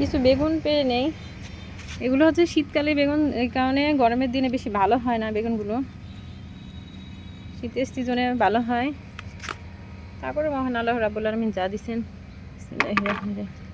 কিছু বেগুন পেরে নেই। এগুলো হচ্ছে শীতকালে বেগুন, এই কারণে গরমের দিনে বেশি ভালো হয় না বেগুনগুলো, শীতের সিজনে ভালো হয়। তারপরে মহান আল্লাহ রাব্বুল আলামিন যা দিছেন, বিসমিল্লাহির রহমানির রহিম।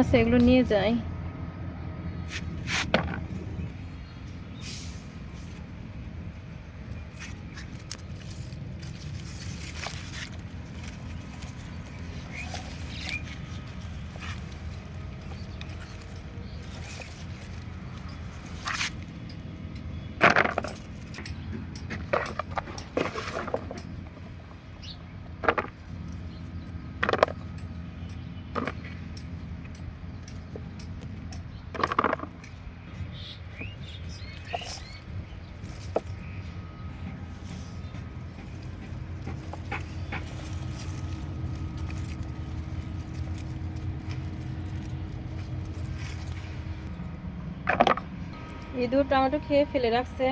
আছে এগুলো নিয়ে যাই। ইঁদুর টমেটো খেয়ে ফেলে রাখছে।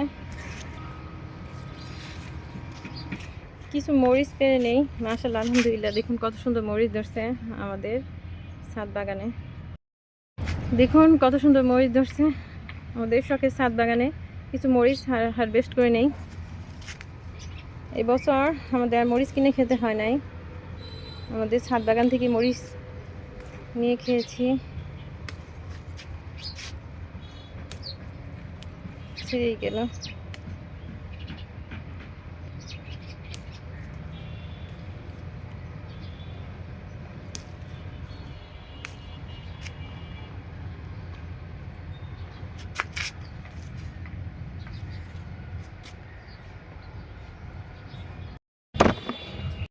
কিছু মরিচ পেরে নেই। মাশাআল্লাহ, আলহামদুলিল্লাহ, দেখুন কত সুন্দর মরিচ ধরছে আমাদের ছাদ বাগানে। দেখুন কত সুন্দর মরিচ ধরছে আমাদের শখের ছাদ বাগানে। কিছু মরিচ হারভেস্ট করে নেই। এই বছর আমাদের আর মরিচ কিনে খেতে হয় নাই, আমাদের ছাদ বাগান থেকে মরিচ নিয়ে খেয়েছি। ছিঁড়েই গেল।